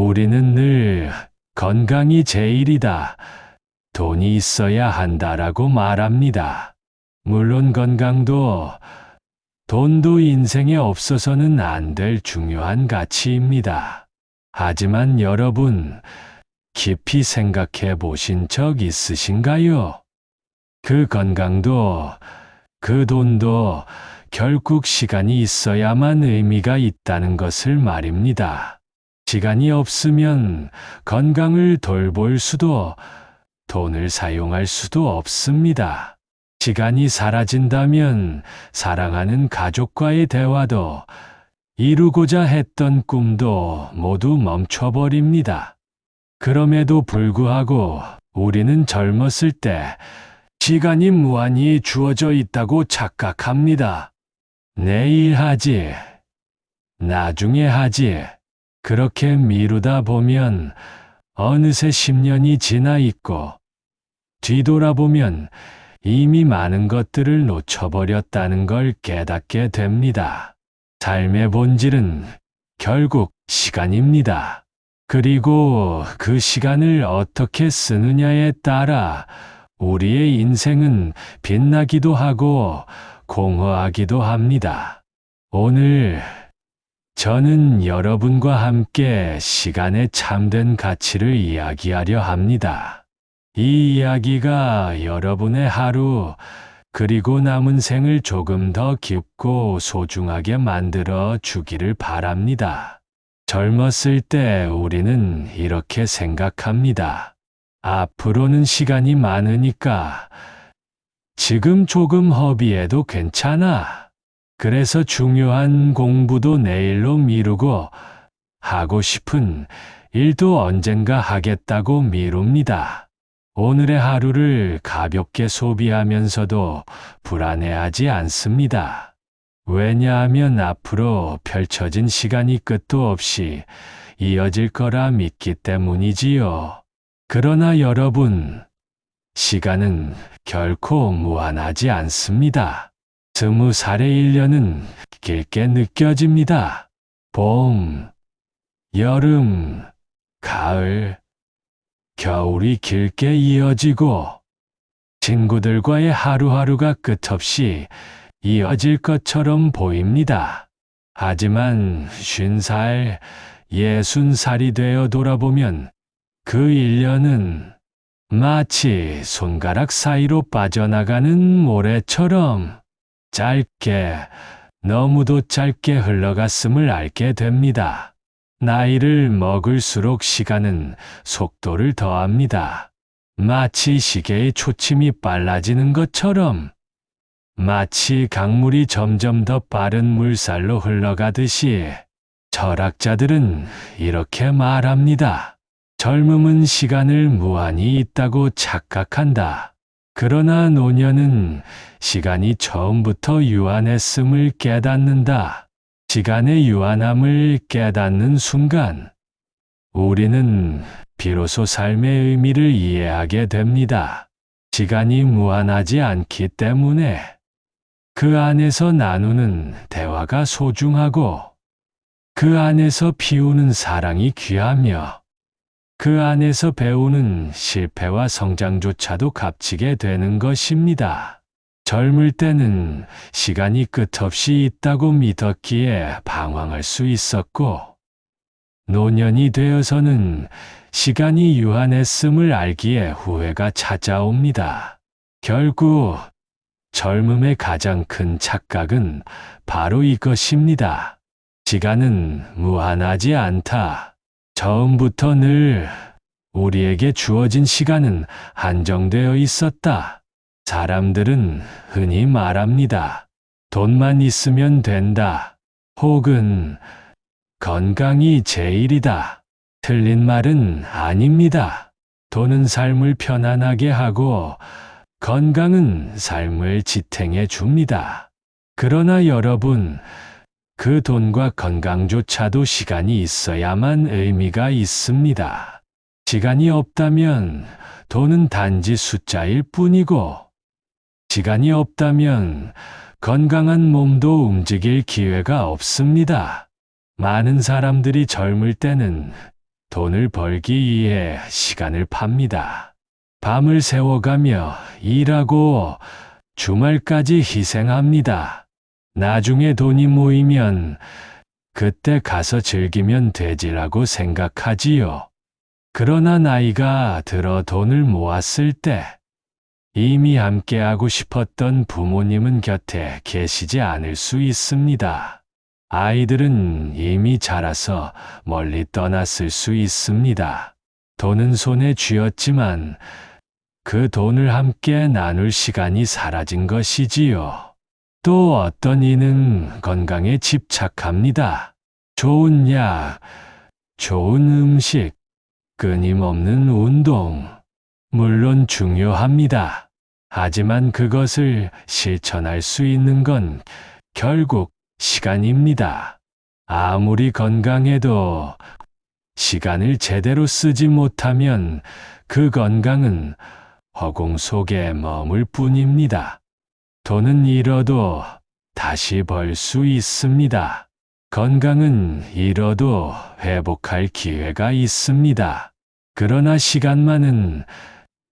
우리는 늘 건강이 제일이다, 돈이 있어야 한다라고 말합니다. 물론 건강도 돈도 인생에 없어서는 안 될 중요한 가치입니다. 하지만 여러분, 깊이 생각해 보신 적 있으신가요? 그 건강도, 그 돈도 결국 시간이 있어야만 의미가 있다는 것을 말입니다. 시간이 없으면 건강을 돌볼 수도, 돈을 사용할 수도 없습니다. 시간이 사라진다면 사랑하는 가족과의 대화도, 이루고자 했던 꿈도 모두 멈춰버립니다. 그럼에도 불구하고 우리는 젊었을 때 시간이 무한히 주어져 있다고 착각합니다. 내일 하지, 나중에 하지, 그렇게 미루다 보면 어느새 10년이 지나 있고, 뒤돌아보면 이미 많은 것들을 놓쳐버렸다는 걸 깨닫게 됩니다. 삶의 본질은 결국 시간입니다. 그리고 그 시간을 어떻게 쓰느냐에 따라 우리의 인생은 빛나기도 하고 공허하기도 합니다. 오늘 저는 여러분과 함께 시간의 참된 가치를 이야기하려 합니다. 이 이야기가 여러분의 하루, 그리고 남은 생을 조금 더 깊고 소중하게 만들어 주기를 바랍니다. 젊었을 때 우리는 이렇게 생각합니다. 앞으로는 시간이 많으니까 지금 조금 허비해도 괜찮아. 그래서 중요한 공부도 내일로 미루고 하고 싶은 일도 언젠가 하겠다고 미룹니다. 오늘의 하루를 가볍게 소비하면서도 불안해하지 않습니다. 왜냐하면 앞으로 펼쳐진 시간이 끝도 없이 이어질 거라 믿기 때문이지요. 그러나 여러분, 시간은 결코 무한하지 않습니다. 20살의 1년은 길게 느껴집니다. 봄, 여름, 가을, 겨울이 길게 이어지고 친구들과의 하루하루가 끝없이 이어질 것처럼 보입니다. 하지만 50살, 60살이 되어 돌아보면 그 1년은 마치 손가락 사이로 빠져나가는 모래처럼 짧게, 너무도 짧게 흘러갔음을 알게 됩니다. 나이를 먹을수록 시간은 속도를 더합니다. 마치 시계의 초침이 빨라지는 것처럼, 마치 강물이 점점 더 빠른 물살로 흘러가듯이 철학자들은 이렇게 말합니다. 젊음은 시간을 무한히 있다고 착각한다. 그러나 노년은 시간이 처음부터 유한했음을 깨닫는다. 시간의 유한함을 깨닫는 순간, 우리는 비로소 삶의 의미를 이해하게 됩니다. 시간이 무한하지 않기 때문에 그 안에서 나누는 대화가 소중하고, 그 안에서 피우는 사랑이 귀하며, 그 안에서 배우는 실패와 성장조차도 값지게 되는 것입니다. 젊을 때는 시간이 끝없이 있다고 믿었기에 방황할 수 있었고, 노년이 되어서는 시간이 유한했음을 알기에 후회가 찾아옵니다. 결국 젊음의 가장 큰 착각은 바로 이것입니다. 시간은 무한하지 않다. 처음부터 늘 우리에게 주어진 시간은 한정되어 있었다. 사람들은 흔히 말합니다. 돈만 있으면 된다. 혹은 건강이 제일이다. 틀린 말은 아닙니다. 돈은 삶을 편안하게 하고 건강은 삶을 지탱해 줍니다. 그러나 여러분, 그 돈과 건강조차도 시간이 있어야만 의미가 있습니다. 시간이 없다면 돈은 단지 숫자일 뿐이고, 시간이 없다면 건강한 몸도 움직일 기회가 없습니다. 많은 사람들이 젊을 때는 돈을 벌기 위해 시간을 팝니다. 밤을 새워가며 일하고 주말까지 희생합니다. 나중에 돈이 모이면 그때 가서 즐기면 되지라고 생각하지요. 그러나 나이가 들어 돈을 모았을 때 이미 함께하고 싶었던 부모님은 곁에 계시지 않을 수 있습니다. 아이들은 이미 자라서 멀리 떠났을 수 있습니다. 돈은 손에 쥐었지만 그 돈을 함께 나눌 시간이 사라진 것이지요. 또 어떤 이는 건강에 집착합니다. 좋은 약, 좋은 음식, 끊임없는 운동, 물론 중요합니다. 하지만 그것을 실천할 수 있는 건 결국 시간입니다. 아무리 건강해도 시간을 제대로 쓰지 못하면 그 건강은 허공 속에 머물 뿐입니다. 돈은 잃어도 다시 벌 수 있습니다. 건강은 잃어도 회복할 기회가 있습니다. 그러나 시간만은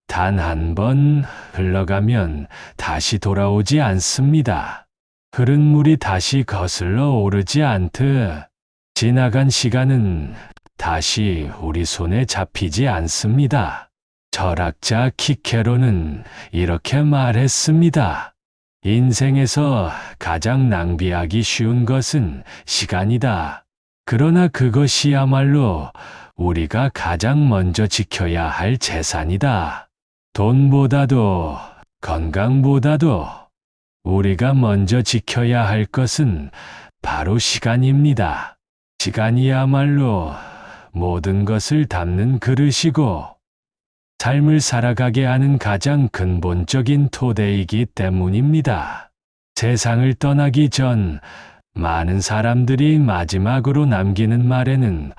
단 한 번 흘러가면 다시 돌아오지 않습니다. 흐른 물이 다시 거슬러 오르지 않듯 지나간 시간은 다시 우리 손에 잡히지 않습니다. 철학자 키케로는 이렇게 말했습니다. 인생에서 가장 낭비하기 쉬운 것은 시간이다. 그러나 그것이야말로 우리가 가장 먼저 지켜야 할 재산이다. 돈보다도 건강보다도 우리가 먼저 지켜야 할 것은 바로 시간입니다. 시간이야말로 모든 것을 담는 그릇이고 삶을 살아가게 하는 가장 근본적인 토대이기 때문입니다. 세상을 떠나기 전 많은 사람들이 마지막으로 남기는 말에는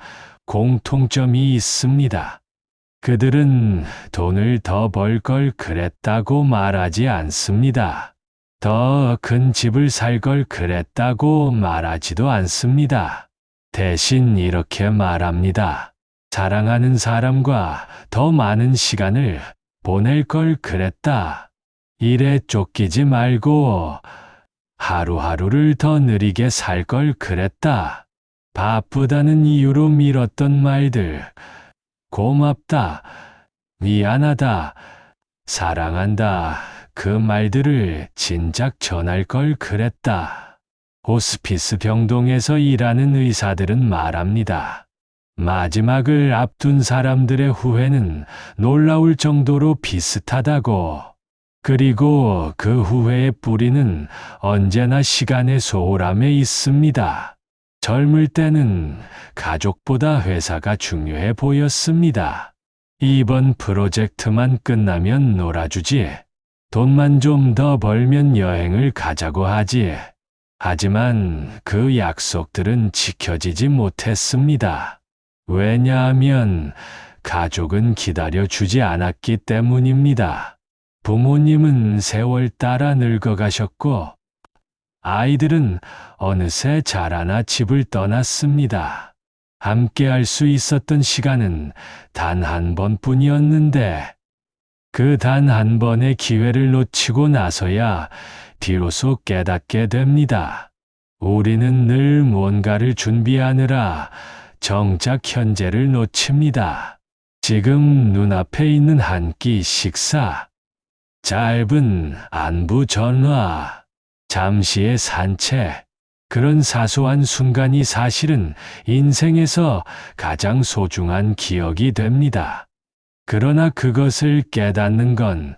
공통점이 있습니다. 그들은 돈을 더 벌 걸 그랬다고 말하지 않습니다. 더 큰 집을 살 걸 그랬다고 말하지도 않습니다. 대신 이렇게 말합니다. 사랑하는 사람과 더 많은 시간을 보낼 걸 그랬다. 일에 쫓기지 말고 하루하루를 더 느리게 살 걸 그랬다. 바쁘다는 이유로 미뤘던 말들, 고맙다, 미안하다, 사랑한다, 그 말들을 진작 전할 걸 그랬다. 호스피스 병동에서 일하는 의사들은 말합니다. 마지막을 앞둔 사람들의 후회는 놀라울 정도로 비슷하다고. 그리고 그 후회의 뿌리는 언제나 시간의 소홀함에 있습니다. 젊을 때는 가족보다 회사가 중요해 보였습니다. 이번 프로젝트만 끝나면 놀아주지. 돈만 좀 더 벌면 여행을 가자고 하지. 하지만 그 약속들은 지켜지지 못했습니다. 왜냐하면 가족은 기다려주지 않았기 때문입니다. 부모님은 세월 따라 늙어가셨고 아이들은 어느새 자라나 집을 떠났습니다. 함께 할 수 있었던 시간은 단 한 번뿐이었는데 그 단 한 번의 기회를 놓치고 나서야 비로소 깨닫게 됩니다. 우리는 늘 뭔가를 준비하느라 정작 현재를 놓칩니다. 지금 눈앞에 있는 한 끼 식사, 짧은 안부 전화, 잠시의 산책, 그런 사소한 순간이 사실은 인생에서 가장 소중한 기억이 됩니다. 그러나 그것을 깨닫는 건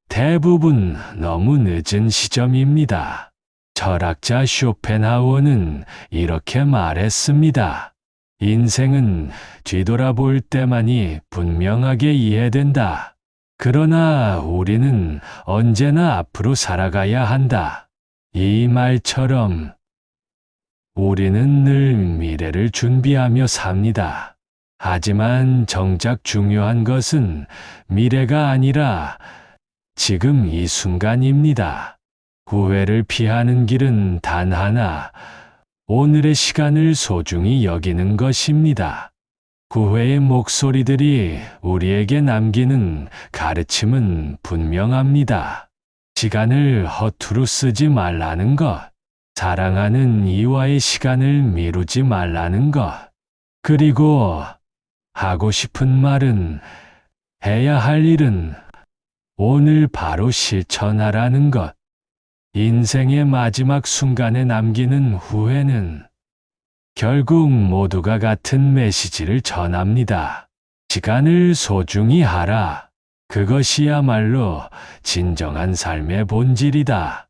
대부분 너무 늦은 시점입니다. 철학자 쇼펜하우어는 이렇게 말했습니다. 인생은 뒤돌아볼 때만이 분명하게 이해된다. 그러나 우리는 언제나 앞으로 살아가야 한다. 이 말처럼 우리는 늘 미래를 준비하며 삽니다. 하지만 정작 중요한 것은 미래가 아니라 지금 이 순간입니다. 후회를 피하는 길은 단 하나, 오늘의 시간을 소중히 여기는 것입니다. 구회의 목소리들이 우리에게 남기는 가르침은 분명합니다. 시간을 허투루 쓰지 말라는 것, 사랑하는 이와의 시간을 미루지 말라는 것, 그리고 하고 싶은 말은, 해야 할 일은 오늘 바로 실천하라는 것. 인생의 마지막 순간에 남기는 후회는 결국 모두가 같은 메시지를 전합니다. 시간을 소중히 하라. 그것이야말로 진정한 삶의 본질이다.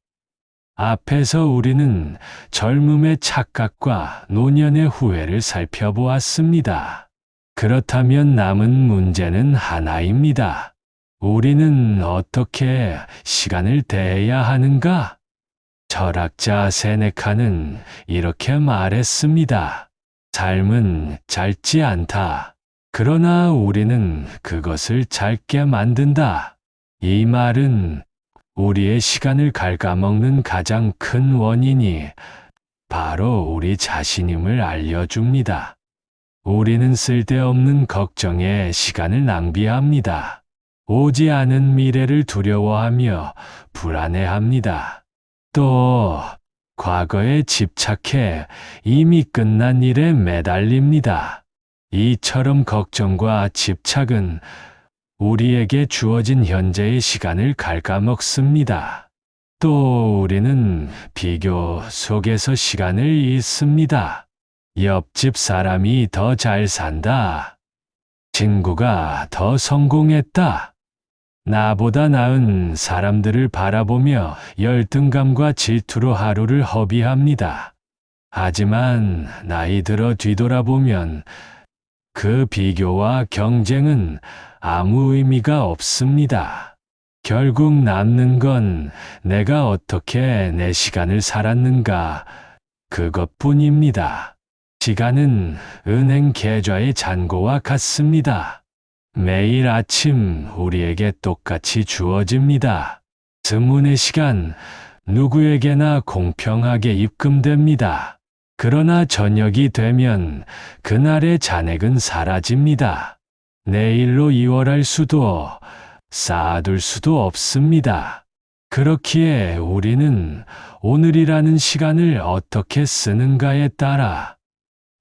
앞에서 우리는 젊음의 착각과 노년의 후회를 살펴보았습니다. 그렇다면 남은 문제는 하나입니다. 우리는 어떻게 시간을 대해야 하는가? 철학자 세네카는 이렇게 말했습니다. 삶은 짧지 않다. 그러나 우리는 그것을 짧게 만든다. 이 말은 우리의 시간을 갉아먹는 가장 큰 원인이 바로 우리 자신임을 알려줍니다. 우리는 쓸데없는 걱정에 시간을 낭비합니다. 오지 않은 미래를 두려워하며 불안해합니다. 또 과거에 집착해 이미 끝난 일에 매달립니다. 이처럼 걱정과 집착은 우리에게 주어진 현재의 시간을 갉아먹습니다. 또 우리는 비교 속에서 시간을 잃습니다. 옆집 사람이 더 잘 산다. 친구가 더 성공했다. 나보다 나은 사람들을 바라보며 열등감과 질투로 하루를 허비합니다. 하지만 나이 들어 뒤돌아보면 그 비교와 경쟁은 아무 의미가 없습니다. 결국 남는 건 내가 어떻게 내 시간을 살았는가 그것뿐입니다. 시간은 은행 계좌의 잔고와 같습니다. 매일 아침 우리에게 똑같이 주어집니다. 스문의 시간, 누구에게나 공평하게 입금됩니다. 그러나 저녁이 되면 그날의 잔액은 사라집니다. 내일로 이월할 수도 쌓아둘 수도 없습니다. 그렇기에 우리는 오늘이라는 시간을 어떻게 쓰는가에 따라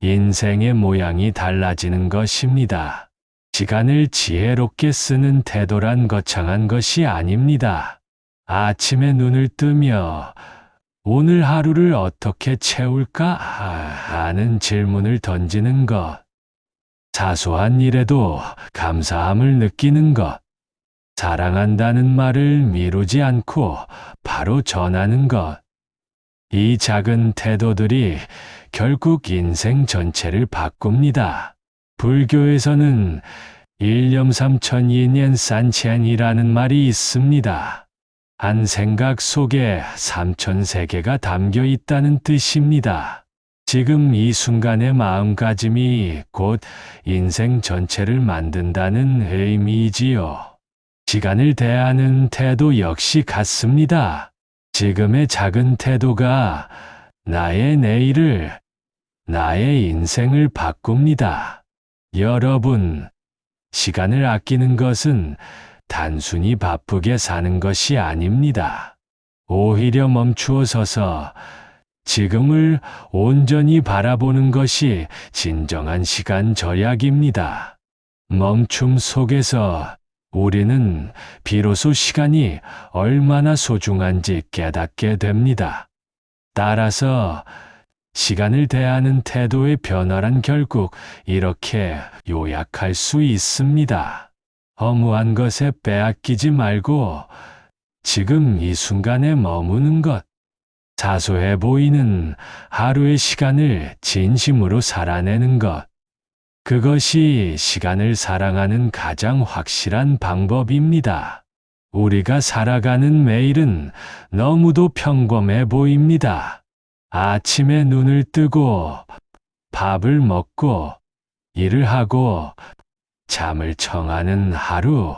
인생의 모양이 달라지는 것입니다. 시간을 지혜롭게 쓰는 태도란 거창한 것이 아닙니다. 아침에 눈을 뜨며 오늘 하루를 어떻게 채울까 하는 질문을 던지는 것. 사소한 일에도 감사함을 느끼는 것. 사랑한다는 말을 미루지 않고 바로 전하는 것. 이 작은 태도들이 결국 인생 전체를 바꿉니다. 불교에서는 일념삼천이년 산첸이라는 말이 있습니다. 한 생각 속에 3000세계가 담겨 있다는 뜻입니다. 지금 이 순간의 마음가짐이 곧 인생 전체를 만든다는 의미이지요. 시간을 대하는 태도 역시 같습니다. 지금의 작은 태도가 나의 내일을, 나의 인생을 바꿉니다. 여러분, 시간을 아끼는 것은 단순히 바쁘게 사는 것이 아닙니다. 오히려 멈추어 서서 지금을 온전히 바라보는 것이 진정한 시간 절약입니다. 멈춤 속에서 우리는 비로소 시간이 얼마나 소중한지 깨닫게 됩니다. 따라서 시간을 대하는 태도의 변화란 결국 이렇게 요약할 수 있습니다. 허무한 것에 빼앗기지 말고 지금 이 순간에 머무는 것. 사소해 보이는 하루의 시간을 진심으로 살아내는 것. 그것이 시간을 사랑하는 가장 확실한 방법입니다. 우리가 살아가는 매일은 너무도 평범해 보입니다. 아침에 눈을 뜨고 밥을 먹고 일을 하고 잠을 청하는 하루.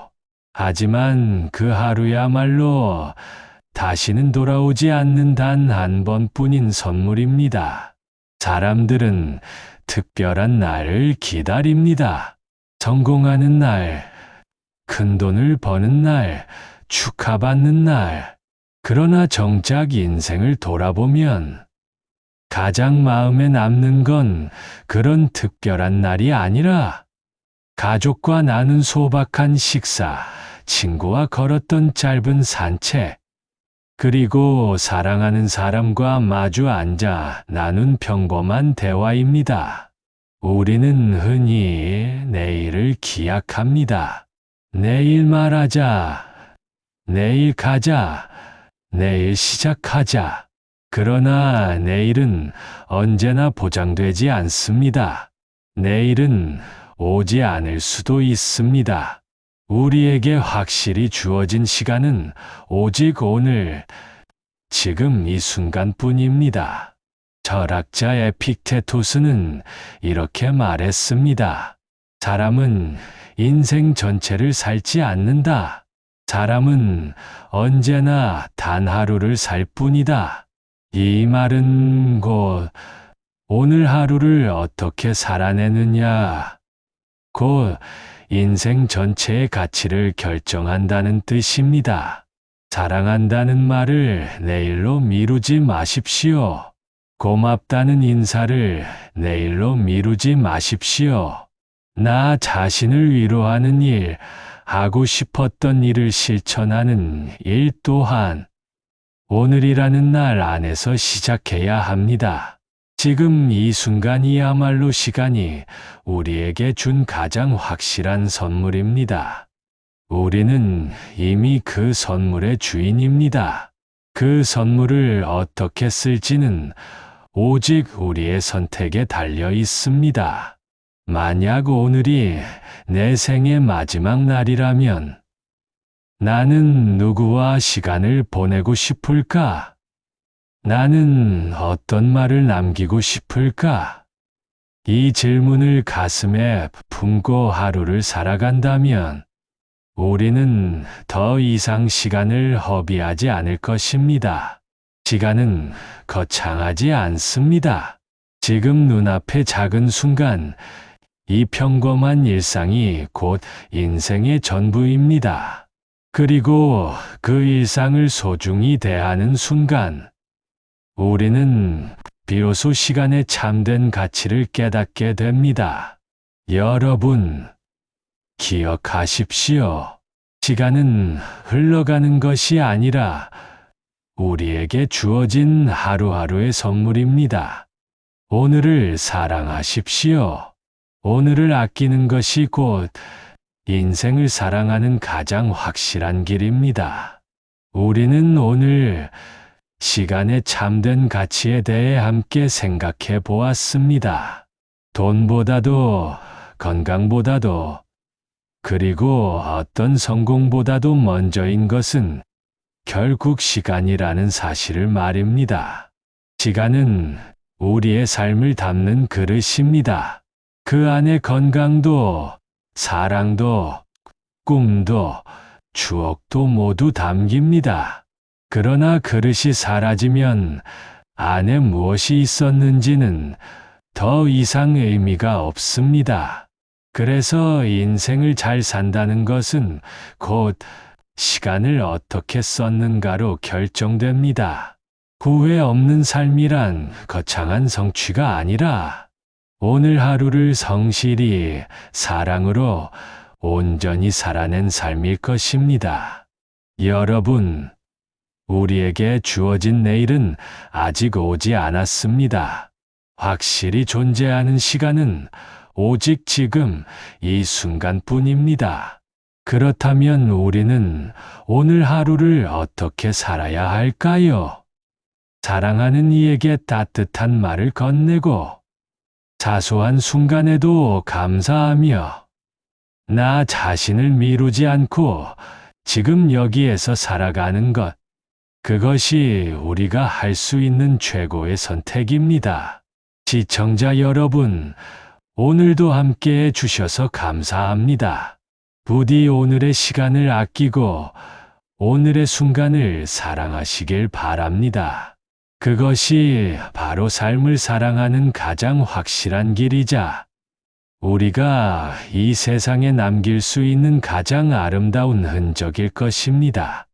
하지만 그 하루야말로 다시는 돌아오지 않는 단 한 번뿐인 선물입니다. 사람들은 특별한 날을 기다립니다. 성공하는 날, 큰 돈을 버는 날, 축하받는 날. 그러나 정작 인생을 돌아보면 가장 마음에 남는 건 그런 특별한 날이 아니라 가족과 나눈 소박한 식사, 친구와 걸었던 짧은 산책, 그리고 사랑하는 사람과 마주 앉아 나눈 평범한 대화입니다. 우리는 흔히 내일을 기약합니다. 내일 말하자, 내일 가자, 내일 시작하자. 그러나 내일은 언제나 보장되지 않습니다. 내일은 오지 않을 수도 있습니다. 우리에게 확실히 주어진 시간은 오직 오늘, 지금 이 순간뿐입니다. 철학자 에픽테토스는 이렇게 말했습니다. 사람은 인생 전체를 살지 않는다. 사람은 언제나 단 하루를 살 뿐이다. 이 말은 곧 오늘 하루를 어떻게 살아내느냐, 곧 인생 전체의 가치를 결정한다는 뜻입니다. 사랑한다는 말을 내일로 미루지 마십시오. 고맙다는 인사를 내일로 미루지 마십시오. 나 자신을 위로하는 일, 하고 싶었던 일을 실천하는 일 또한 오늘이라는 날 안에서 시작해야 합니다. 지금 이 순간이야말로 시간이 우리에게 준 가장 확실한 선물입니다. 우리는 이미 그 선물의 주인입니다. 그 선물을 어떻게 쓸지는 오직 우리의 선택에 달려 있습니다. 만약 오늘이 내 생의 마지막 날이라면 나는 누구와 시간을 보내고 싶을까? 나는 어떤 말을 남기고 싶을까? 이 질문을 가슴에 품고 하루를 살아간다면 우리는 더 이상 시간을 허비하지 않을 것입니다. 시간은 거창하지 않습니다. 지금 눈앞의 작은 순간, 이 평범한 일상이 곧 인생의 전부입니다. 그리고 그 일상을 소중히 대하는 순간, 우리는 비로소 시간의 참된 가치를 깨닫게 됩니다. 여러분, 기억하십시오. 시간은 흘러가는 것이 아니라 우리에게 주어진 하루하루의 선물입니다. 오늘을 사랑하십시오. 오늘을 아끼는 것이 곧 인생을 사랑하는 가장 확실한 길입니다. 우리는 오늘 시간의 참된 가치에 대해 함께 생각해 보았습니다. 돈보다도, 건강보다도, 그리고 어떤 성공보다도 먼저인 것은 결국 시간이라는 사실을 말입니다. 시간은 우리의 삶을 담는 그릇입니다. 그 안에 건강도, 사랑도, 꿈도, 추억도 모두 담깁니다. 그러나 그릇이 사라지면 안에 무엇이 있었는지는 더 이상 의미가 없습니다. 그래서 인생을 잘 산다는 것은 곧 시간을 어떻게 썼는가로 결정됩니다. 후회 없는 삶이란 거창한 성취가 아니라 오늘 하루를 성실히 사랑으로 온전히 살아낸 삶일 것입니다. 여러분, 우리에게 주어진 내일은 아직 오지 않았습니다. 확실히 존재하는 시간은 오직 지금 이 순간뿐입니다. 그렇다면 우리는 오늘 하루를 어떻게 살아야 할까요? 사랑하는 이에게 따뜻한 말을 건네고 사소한 순간에도 감사하며 나 자신을 미루지 않고 지금 여기에서 살아가는 것, 그것이 우리가 할 수 있는 최고의 선택입니다. 시청자 여러분, 오늘도 함께해 주셔서 감사합니다. 부디 오늘의 시간을 아끼고 오늘의 순간을 사랑하시길 바랍니다. 그것이 바로 삶을 사랑하는 가장 확실한 길이자 우리가 이 세상에 남길 수 있는 가장 아름다운 흔적일 것입니다.